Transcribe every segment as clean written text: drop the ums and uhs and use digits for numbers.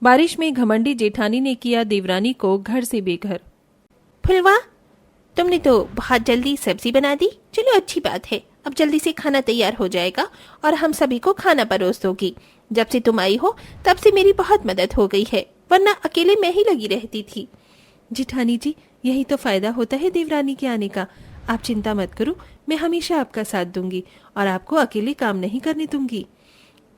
बारिश में घमंडी जेठानी ने किया देवरानी को घर से बेघर। फुलवा, तुमने तो बहुत जल्दी सब्जी बना दी। चलो अच्छी बात है, अब जल्दी से खाना तैयार हो जाएगा और हम सभी को खाना परोस दोगी। जब से तुम आई हो तब से मेरी बहुत मदद हो गई है, वरना अकेले मैं ही लगी रहती थी। जेठानी जी, यही तो फायदा होता है देवरानी के आने का। आप चिंता मत करो, मैं हमेशा आपका साथ दूंगी और आपको अकेले काम नहीं करने दूंगी।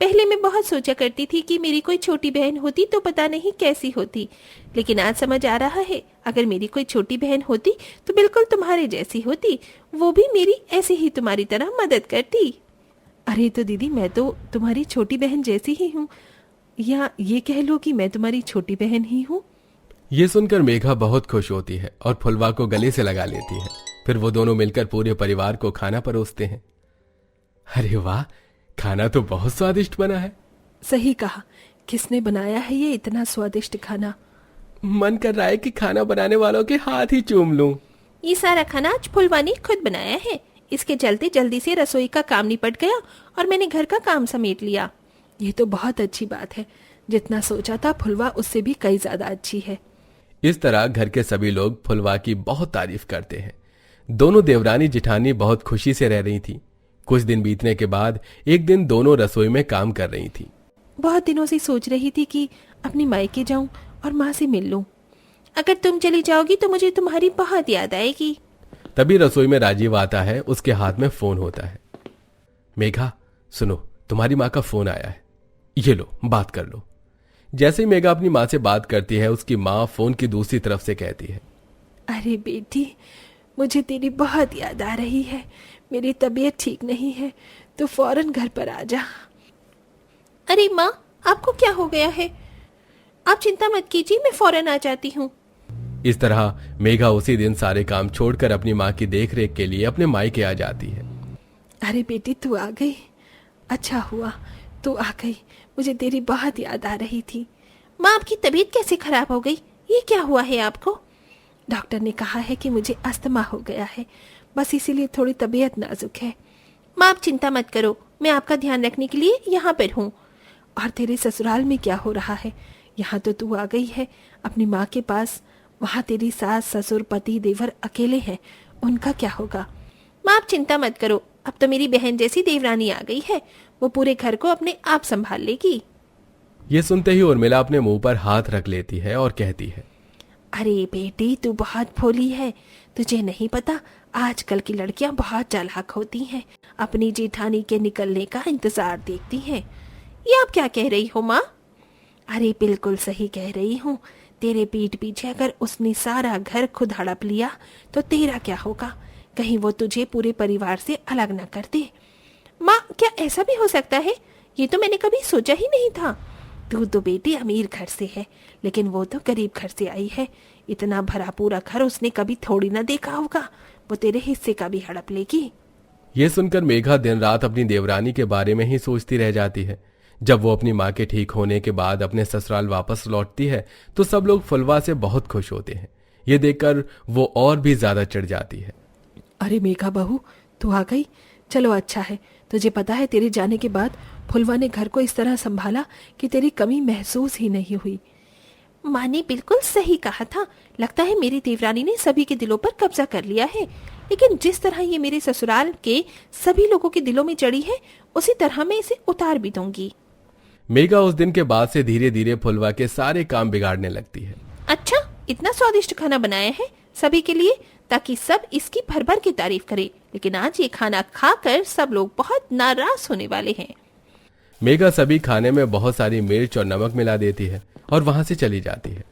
पहले मैं बहुत सोचा करती थी कि मेरी कोई छोटी बहन होती तो पता नहीं कैसी होती, लेकिन आज समझ आ रहा है अगर मेरी कोई छोटी बहन होती तो बिल्कुल तुम्हारे जैसी होती, वो भी मेरी ऐसे ही तुम्हारी तरह मदद करती। अरे तो दीदी, मैं तो तुम्हारी छोटी बहन जैसी ही हूँ, या ये कह लो कि मैं तुम्हारी छोटी बहन ही हूँ। ये सुनकर मेघा बहुत खुश होती है और फुलवा को गले से लगा लेती है। फिर वो दोनों मिलकर पूरे परिवार को खाना परोसते हैं। अरे वाह, खाना तो बहुत स्वादिष्ट बना है। सही कहा, किसने बनाया है ये इतना स्वादिष्ट खाना? मन कर रहा है कि खाना बनाने वालों के हाथ ही चूम लूं। ये सारा खाना आज फुलवा ने खुद बनाया है। इसके चलते जल्दी से रसोई का काम निपट गया और मैंने घर का काम समेट लिया। ये तो बहुत अच्छी बात है। जितना सोचा था फुलवा उससे भी कई ज्यादा अच्छी है। इस तरह घर के सभी लोग फुलवा की बहुत तारीफ करते हैं। दोनों देवरानी जिठानी बहुत खुशी से रह रही थी। कुछ दिन बीतने के बाद एक दिन दोनों रसोई में काम कर रही थी। बहुत दिनों से सोच रही थी कि अपनी मायके जाऊं और माँ से मिल लूं। अगर तुम चली जाओगी तो मुझे तुम्हारी बहुत याद आएगी। तभी रसोई में राजीव आता है। उसके हाथ में फोन होता है। मेघा सुनो, तुम्हारी माँ का फोन आया है, ये लो बात कर लो। जैसे ही मेघा अपनी माँ से बात करती है, उसकी माँ फोन की दूसरी तरफ से कहती है, अरे बेटी, मुझे तेरी बहुत याद आ रही है। मेरी तबीयत ठीक नहीं है, तो फौरन घर पर आ जा। अरे माँ, आपको क्या हो गया है? आप चिंता मत कीजिए, मैं फौरन आ जाती हूँ। इस तरह मेघा उसी दिन सारे काम छोड़कर अपनी माँ की देखरेख के लिए अपने मायके आ जाती है। अरे बेटी, तू आ गई, अच्छा हुआ तू आ गई। मुझे तेरी बहुत याद आ रही थी। माँ, आपकी तबीयत कैसे खराब हो गई? ये क्या हुआ है आपको? डॉक्टर ने कहा है कि मुझे अस्थमा हो गया है, बस इसीलिए थोड़ी तबीयत नाजुक है। माँ, आप चिंता मत करो, मैं आपका ध्यान रखने के लिए यहाँ पर हूँ। और तेरे ससुराल में क्या हो रहा है? यहाँ तो तू आ गई है अपनी माँ के पास, वहाँ तेरी सास ससुर पति देवर अकेले हैं, उनका क्या होगा? माँ, आप चिंता मत करो, अब तो मेरी बहन जैसी देवरानी आ गई है, वो पूरे घर को अपने आप संभाल लेगी। ये सुनते ही उर्मिला अपने मुंह पर हाथ रख लेती है और कहती है, अरे बेटी, तू बहुत भोली है। तुझे नहीं पता, आजकल की लड़कियां बहुत चालाक होती हैं, अपनी जेठानी के निकलने का इंतजार देखती हैं। ये आप क्या कह रही हो माँ? अरे बिल्कुल सही कह रही हूँ। तेरे पीठ पीछे अगर उसने सारा घर खुद हड़प लिया तो तेरा क्या होगा? कहीं वो तुझे पूरे परिवार से अलग न कर दे। माँ, क्या ऐसा भी हो सकता है? ये तो मैंने कभी सोचा ही नहीं था। तू तो बेटी अमीर घर से है, लेकिन वो तो गरीब घर से आई है। इतना भरा पूरा घर उसने कभी थोड़ी ना देखा होगा, वो तेरे हिस्से का भी हड़प लेगी। ये सुनकर मेघा दिन रात अपनी देवरानी के बारे में ही सोचती रह जाती है। जब वो अपनी माँ के ठीक होने के बाद अपने ससुराल वापस लौटती है तो सब लोग फुलवा से बहुत खुश होते हैं। ये देखकर वो और भी ज्यादा चिढ़ जाती है। अरे मेघा बहू, तू आ गई, चलो अच्छा है। तुझे पता है तेरे जाने के बाद फुलवा ने घर को इस तरह संभाला कि तेरी कमी महसूस ही नहीं हुई। माँ ने बिल्कुल सही कहा था। लगता है मेरी देवरानी ने सभी के दिलों पर कब्जा कर लिया है, लेकिन जिस तरह ये मेरे ससुराल के सभी लोगों के दिलों में चढ़ी है, उसी तरह मैं इसे उतार भी दूंगी। मेघा उस दिन के बाद से धीरे धीरे फुलवा के सारे काम बिगाड़ने लगती है। अच्छा, इतना स्वादिष्ट खाना बनाया है सभी के लिए, ताकि सब इसकी भर भर की तारीफ करें, लेकिन आज ये खाना खाकर सब लोग बहुत नाराज होने वाले हैं। मेघा सभी खाने में बहुत सारी मिर्च और नमक मिला देती है और वहां से चली जाती है।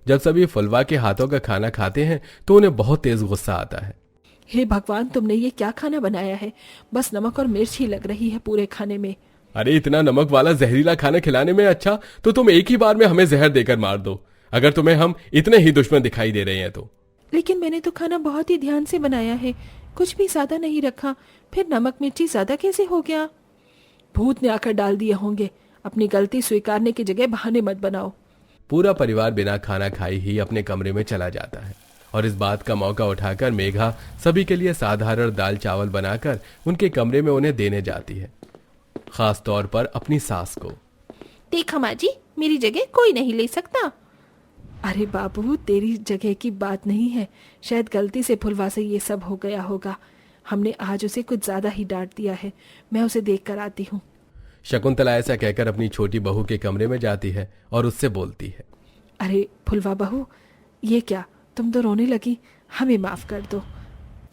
जब सभी फुलवा के हाथों का खाना खाते हैं तो उन्हें बहुत तेज गुस्सा आता है। हे भगवान, तुमने ये क्या खाना बनाया है? बस नमक और मिर्च ही लग रही है पूरे खाने में। अरे इतना नमक वाला जहरीला खाना खिलाने में अच्छा तो तुम एक ही बार में हमें जहर देकर मार दो, अगर तुम्हें हम इतने ही दुश्मन दिखाई दे रहे हैं तो। लेकिन मैंने तो खाना बहुत ही ध्यान से बनाया है, कुछ भी ज्यादा नहीं रखा, फिर नमक मिर्ची ज्यादा कैसे हो गया? भूत ने आकर डाल दिए होंगे। अपनी गलती स्वीकारने की जगह बहाने मत बनाओ। पूरा परिवार बिना खाना खाई ही अपने कमरे में चला जाता है और इस बात का मौका उठाकर मेघा सभी के लिए साधारण दाल चावल बनाकर उनके कमरे में उन्हें देने जाती है, खास तौर पर अपनी सास को। देखा माँ जी, मेरी जगह कोई नहीं ले सकता। अरे बाबू, तेरी जगह की बात नहीं है, शायद गलती से फुलवा से ये सब हो गया होगा। हमने आज उसे कुछ ज्यादा ही डांट दिया है। मैं उसे देख कर आती हूँ। शकुंतला ऐसा कहकर अपनी छोटी बहू के कमरे में जाती है और उससे बोलती है, अरे फुलवा बहू, ये क्या, तुम तो रोने लगी। हमें माफ कर दो,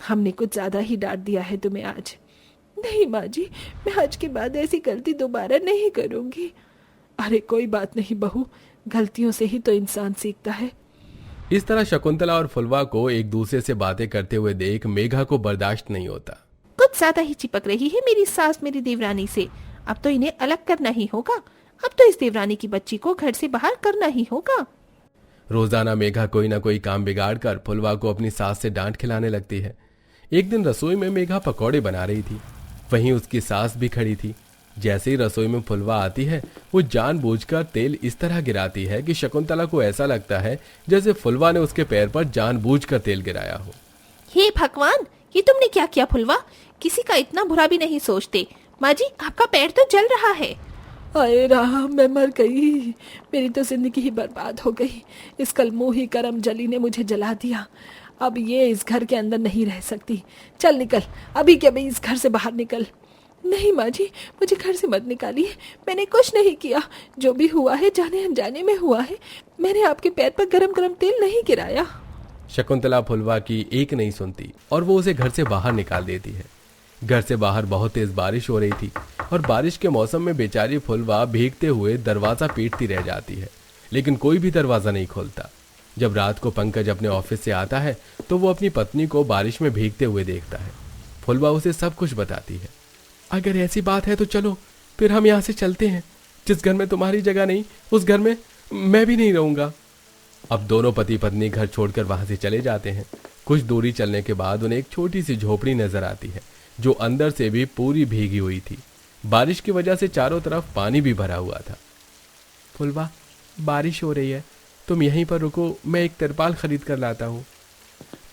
हमने कुछ ज्यादा ही डांट दिया है तुम्हें आज। नहीं माँ जी, मैं आज के बाद ऐसी गलती दोबारा नहीं करूंगी। अरे कोई बात नहीं बहू, गलतियों से ही तो इंसान सीखता है। इस तरह शकुंतला और फुलवा को एक दूसरे से बातें करते हुए देख मेघा को बर्दाश्त नहीं होता। कुछ ज्यादा ही चिपक रही है मेरी सास मेरी देवरानी से। अब तो इन्हें अलग करना ही होगा। अब तो इस देवरानी की बच्ची को घर से बाहर करना ही होगा। रोजाना मेघा कोई ना कोई काम बिगाड़ कर फुलवा को अपनी सास से डांट खिलाने लगती है। एक दिन रसोई में मेघा पकौड़े बना रही थी, वहीं उसकी सास भी खड़ी थी। जैसे ही रसोई में फुलवा आती है, वो जानबूझकर तेल इस तरह गिराती है कि शकुंतला को ऐसा लगता है जैसे फुलवा ने उसके पैर पर जानबूझकर तेल गिराया हो। हे भगवान, ये तुमने क्या किया फुलवा? किसी का इतना बुरा भी नहीं सोचते। माँ जी, आपका पैर तो जल रहा है। हाय राम, मैं मर गई। मेरी तो जिंदगी ही बर्बाद हो गई। इस कलमुही करम जली ने मुझे जला दिया। अब ये इस घर के अंदर नहीं रह सकती। चल निकल, अभी के अभी इस घर से बाहर निकल। नहीं माँ जी, मुझे घर से मत निकालिए। मैंने कुछ नहीं किया। जो भी हुआ है जाने अनजाने में हुआ है। मैंने आपके पैर पर गरम गरम तेल नहीं गिराया। शकुंतला फुलवा की एक नहीं सुनती और वो उसे घर से बाहर निकाल देती है। घर से बाहर बहुत तेज बारिश हो रही थी और बारिश के मौसम में बेचारी फुलवा भीगते हुए दरवाजा पीटती रह जाती है, लेकिन कोई भी दरवाजा नहीं खोलता। जब रात को पंकज अपने ऑफिस से आता है तो वो अपनी पत्नी को बारिश में भीगते हुए देखता है। फुलवा उसे सब कुछ बताती है। अगर ऐसी बात है तो चलो फिर हम यहाँ से चलते हैं। जिस घर में तुम्हारी जगह नहीं, उस घर में मैं भी नहीं रहूंगा। अब दोनों पति पत्नी घर छोड़कर वहां से चले जाते हैं। कुछ दूरी चलने के बाद उन्हें एक छोटी सी झोपड़ी नजर आती है, जो अंदर से भी पूरी भीगी हुई थी। बारिश की वजह से चारों तरफ पानी भी भरा हुआ था। फुलवा, बारिश हो रही है, तुम यहीं पर रुको, मैं एक तिरपाल खरीद कर लाता हूँ।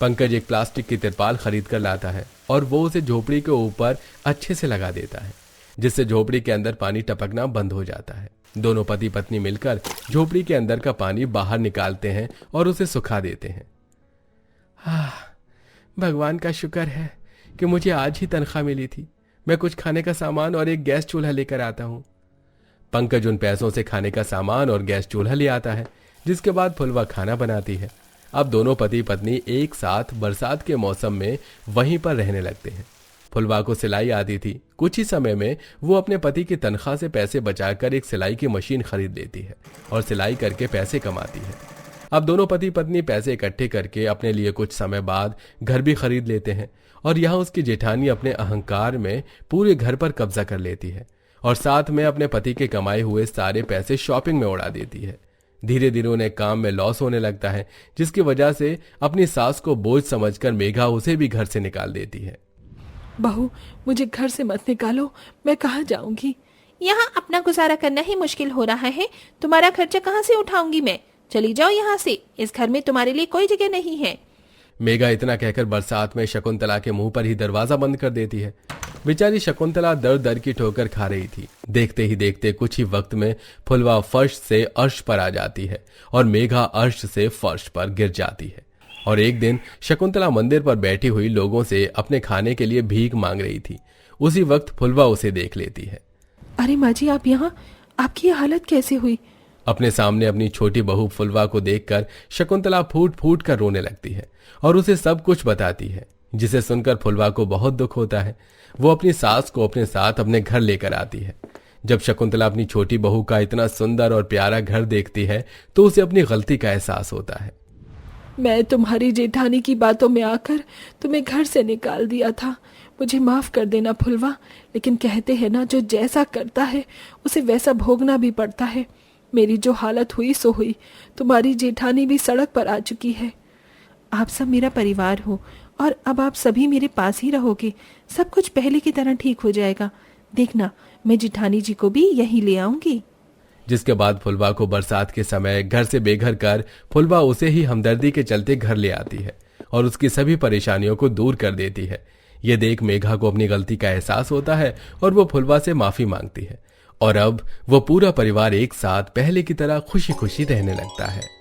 पंकज एक प्लास्टिक की तिरपाल खरीद कर लाता है और वो उसे झोपड़ी के ऊपर अच्छे से लगा देता है, जिससे झोपड़ी के अंदर पानी टपकना बंद हो जाता है। दोनों पति पत्नी मिलकर झोपड़ी के अंदर का पानी बाहर निकालते हैं और उसे सुखा देते हैं। भगवान का शुक्र है कि मुझे आज ही तनख्वाह मिली थी। मैं कुछ खाने का सामान और एक गैस चूल्हा लेकर आता हूँ। पंकज उन पैसों से खाने का सामान और गैस चूल्हा ले आता है, जिसके बाद फुलवा खाना बनाती है। अब दोनों पति पत्नी एक साथ बरसात के मौसम में वहीं पर रहने लगते हैं। फुलवा को सिलाई आती थी। कुछ ही समय में वो अपने पति की तनख्वाह से पैसे बचाकर एक सिलाई की मशीन खरीद लेती है और सिलाई करके पैसे कमाती है। अब दोनों पति पत्नी पैसे इकट्ठे करके अपने लिए कुछ समय बाद घर भी खरीद लेते हैं और यहाँ उसकी जेठानी अपने अहंकार में पूरे घर पर कब्जा कर लेती है और साथ में अपने पति के कमाए हुए सारे पैसे शॉपिंग में उड़ा देती है। धीरे धीरे उन्हें काम में लॉस होने लगता है, जिसकी वजह से अपनी सास को बोझ समझकर मेघा उसे भी घर से निकाल देती है। बहू, मुझे घर से मत निकालो, मैं कहाँ जाऊंगी? यहाँ अपना गुजारा करना ही मुश्किल हो रहा है। तुम्हारा खर्चा कहाँ से उठाऊंगी मैं? चली जाओ यहाँ से। इस घर में तुम्हारे लिए कोई जगह नहीं है। मेघा इतना कहकर बरसात में शकुंतला के मुंह पर ही दरवाजा बंद कर देती है। बेचारी शकुंतला दर दर की ठोकर खा रही थी। देखते ही देखते कुछ ही वक्त में फुलवा फर्श से अर्श पर आ जाती है और मेघा अर्श से फर्श पर गिर जाती है। और एक दिन शकुंतला मंदिर पर बैठी हुई लोगों से अपने खाने के लिए भीख मांग रही थी। उसी वक्त फुलवा उसे देख लेती है। अरे माँ जी, आप यहाँ? आपकी ये हालत कैसे हुई? अपने सामने अपनी छोटी बहू फुलवा को देखकर शकुंतला फूट फूट कर रोने लगती है और उसे सब कुछ बताती है, जिसे सुनकर फुलवा को बहुत दुख होता है। वो अपनी सास को अपने साथ अपने घर लेकर आती है। जब शकुंतला अपनी छोटी बहू का इतना सुंदर और प्यारा घर देखती है तो उसे अपनी गलती का एहसास होता है। मैं तुम्हारी जेठानी की बातों में आकर तुम्हें घर से निकाल दिया था। मुझे माफ कर देना फुलवा, लेकिन कहते हैं ना, जो जैसा करता है उसे वैसा भोगना भी पड़ता है। मेरी जो हालत हुई सो हुई। तुम्हारी जेठानी भी सड़क पर आ चुकी है। आप सब मेरा परिवार हो और अब आप सभी मेरे पास ही रहोगे। सब कुछ पहले की तरह ठीक हो जाएगा। देखना, मैं जेठानी जी को भी यहीं ले आऊंगी। जिसके बाद फुलवा को बरसात के समय घर से बेघर कर फुलवा उसे ही हमदर्दी के चलते घर ले आती है और उसकी सभी परेशानियों को दूर कर देती है। ये देख मेघा को अपनी गलती का एहसास होता है और वो फुलवा से माफी मांगती है और अब वो पूरा परिवार एक साथ पहले की तरह खुशी खुशी रहने लगता है।